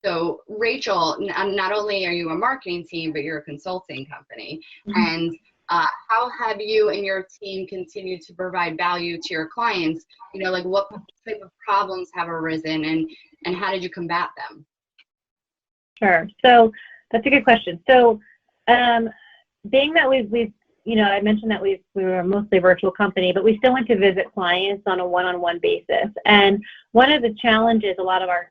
So Rachel, not only are you a marketing team, but you're a consulting company. And how have you and your team continued to provide value to your clients? You know, like what type of problems have arisen and how did you combat them? Sure. So that's a good question. So being that we've you know, I mentioned that we were mostly a virtual company, but we still went to visit clients on a one-on-one basis. And one of the challenges a lot of our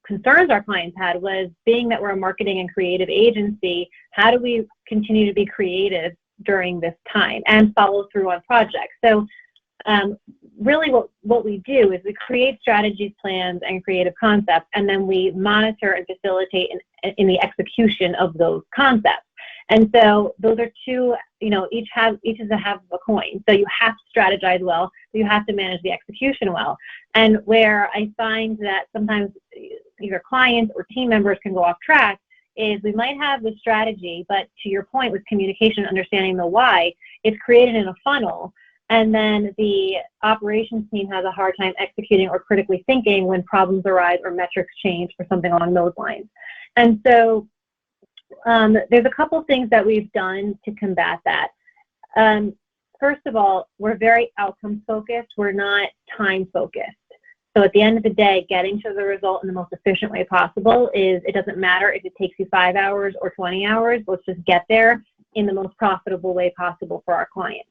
concerns our clients had was, being that we're a marketing and creative agency, how do we continue to be creative during this time and follow through on projects? So really what we do is we create strategies, plans, and creative concepts, and then we monitor and facilitate in the execution of those concepts. And so those are two, you know, each is a half of a coin. So you have to strategize well, you have to manage the execution well. And where I find that sometimes either clients or team members can go off track is, we might have the strategy, but to your point with communication, understanding the why, it's created in a funnel. And then the operations team has a hard time executing or critically thinking when problems arise or metrics change or something along those lines. And so there's a couple things that we've done to combat that. First of all, we're very outcome focused. We're not time focused. So at the end of the day, getting to the result in the most efficient way possible it doesn't matter if it takes you 5 hours or 20 hours, let's just get there in the most profitable way possible for our clients.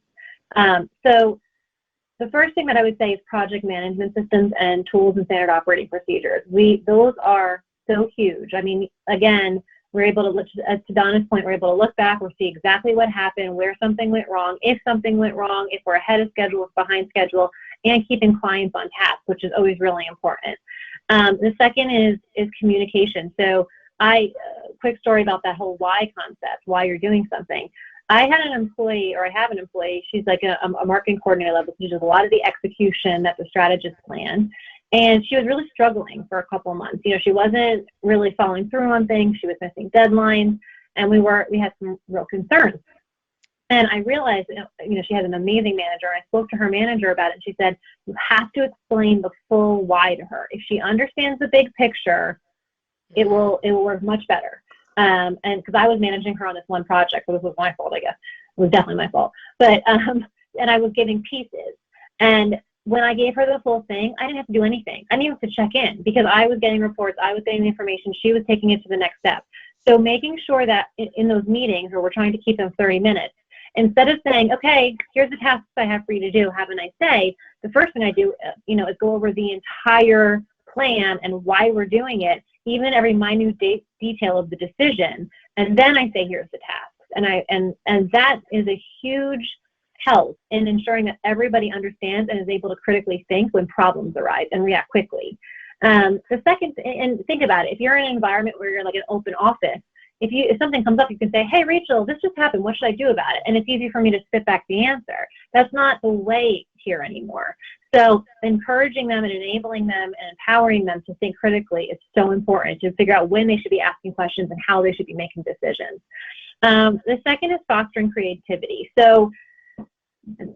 So the first thing that I would say is project management systems and tools and standard operating procedures. Those are so huge. I mean, again, we're able to, to Donna's point, we're able to look back, we'll see exactly what happened, where something went wrong, if something went wrong, if we're ahead of schedule, if behind schedule, and keeping clients on task, which is always really important. The second is communication. So quick story about that whole why concept, why you're doing something. I had an employee, or I have an employee, she's like a marketing coordinator level, so she does a lot of the execution that the strategist planned. And she was really struggling for a couple of months. You know, she wasn't really following through on things. She was missing deadlines, and we had some real concerns. And I realized, you know, she has an amazing manager. I spoke to her manager about it, and she said, you have to explain the full why to her. If she understands the big picture, it will work much better. And because I was managing her on this one project, so this was my fault, I guess. It was definitely my fault. But and I was giving pieces. And when I gave her the full thing, I didn't have to do anything. I didn't even have to check in, because I was getting reports, I was getting the information, she was taking it to the next step. So making sure that in those meetings, where we're trying to keep them 30 minutes, instead of saying, okay, here's the tasks I have for you to do, have a nice day, the first thing I do, you know, is go over the entire plan and why we're doing it, even every minute detail of the decision, and then I say, here's the tasks. And that is a huge help in ensuring that everybody understands and is able to critically think when problems arise and react quickly. The second, and think about it, if you're in an environment where you're like an open office, if something comes up, you can say, hey, Rachel, this just happened, what should I do about it? And it's easy for me to spit back the answer. That's not the way here anymore. So encouraging them and enabling them and empowering them to think critically is so important, to figure out when they should be asking questions and how they should be making decisions. The second is fostering creativity. So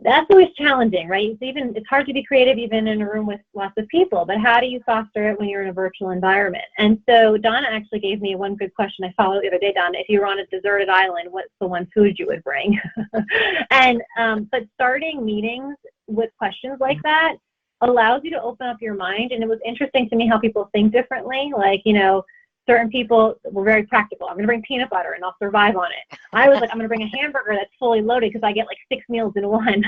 that's always challenging, right? It's hard to be creative even in a room with lots of people, but how do you foster it when you're in a virtual environment? And so Donna actually gave me one good question I followed the other day, Donna. If you were on a deserted island, what's the one food you would bring? And but starting meetings with questions like that allows you to open up your mind. And it was interesting to me how people think differently. Like, you know, certain people were very practical. I'm going to bring peanut butter and I'll survive on it. I was like, I'm going to bring a hamburger that's fully loaded because I get like 6 meals in one.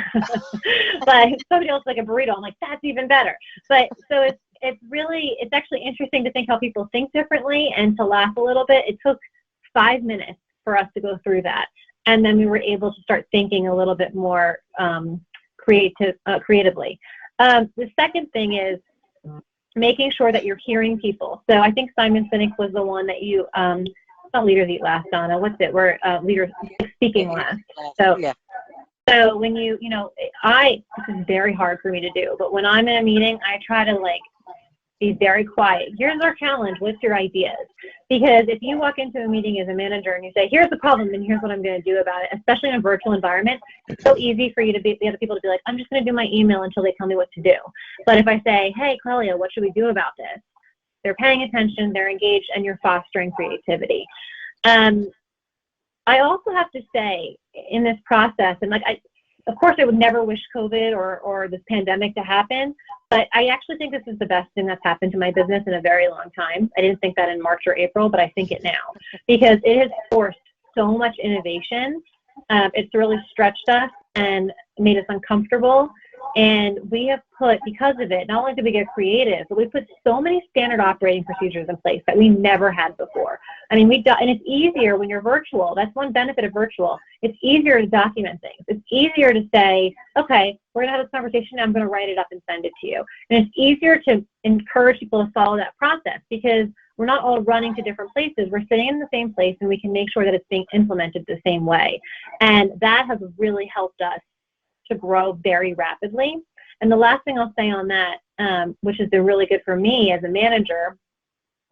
But somebody else like a burrito. I'm like, that's even better. But so it's actually interesting to think how people think differently and to laugh a little bit. It took 5 minutes for us to go through that. And then we were able to start thinking a little bit more creatively. The second thing is making sure that you're hearing people. So I think Simon Sinek was the one that you, not leaders eat last, Donna, what's it? We're leaders speaking last. So, yeah. So when you know, this is very hard for me to do, but when I'm in a meeting, I try to like be very quiet. Here's our challenge. What's your ideas? Because if you walk into a meeting as a manager and you say, here's the problem and here's what I'm going to do about it, especially in a virtual environment, it's so easy for you to be the other people to be like, I'm just going to do my email until they tell me what to do. But if I say, hey, Clelia, what should we do about this? they're paying attention, they're engaged, and you're fostering creativity. I also have to say, in this process, and of course, I would never wish COVID or this pandemic to happen, but I actually think this is the best thing that's happened to my business in a very long time. I didn't think that in March or April, but I think it now, because it has forced so much innovation. It's really stretched us and made us uncomfortable. And we have put, because of it, not only did we get creative, but we put so many standard operating procedures in place that we never had before. I mean, and it's easier when you're virtual. That's one benefit of virtual. It's easier to document things. It's easier to say, okay, we're going to have this conversation. I'm going to write it up and send it to you. And it's easier to encourage people to follow that process because we're not all running to different places. We're sitting in the same place, and we can make sure that it's being implemented the same way. And that has really helped us to grow very rapidly. And the last thing I'll say on that, which has been really good for me as a manager,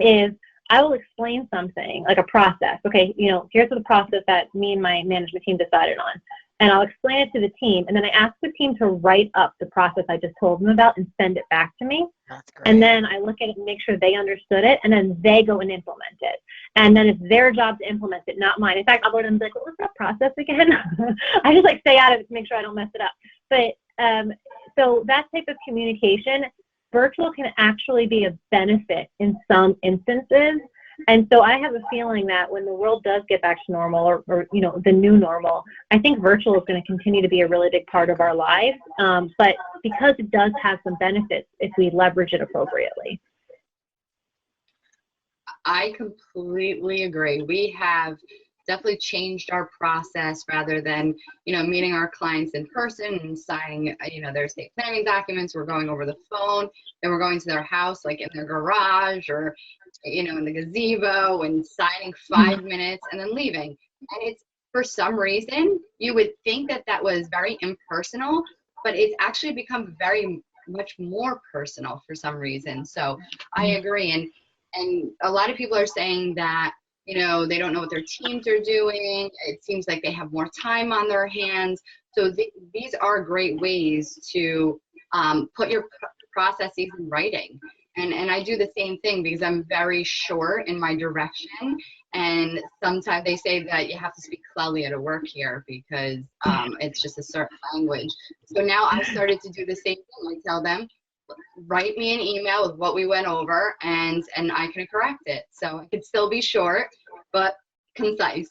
is I will explain something, like a process. Okay, here's the process that me and my management team decided on. And I'll explain it to the team. And then I ask the team to write up the process I just told them about and send it back to me. That's great. And then I look at it and make sure they understood it. And then they go and implement it. And then it's their job to implement it, not mine. In fact, I'll go to them and be like, what was that process again? I just stay out of it to make sure I don't mess it up. But so that type of communication, virtual can actually be a benefit in some instances. And so I have a feeling that when the world does get back to normal or the new normal, I think virtual is going to continue to be a really big part of our lives. But because it does have some benefits if we leverage it appropriately. I completely agree. We have definitely changed our process rather than, meeting our clients in person and signing, their estate planning documents. We're going over the phone, then we're going to their house, like in their garage or, in the gazebo and signing 5 minutes and then leaving. And it's, for some reason, you would think that that was very impersonal, but it's actually become very much more personal for some reason. So I agree. And a lot of people are saying that, they don't know what their teams are doing. It seems like they have more time on their hands. So these are great ways to put your processes in writing. And I do the same thing because I'm very short in my direction. And sometimes they say that you have to speak Clelia to work here because it's just a certain language. So now I've started to do the same thing. I tell them, write me an email with what we went over and I can correct it. So it could still be short, but concise.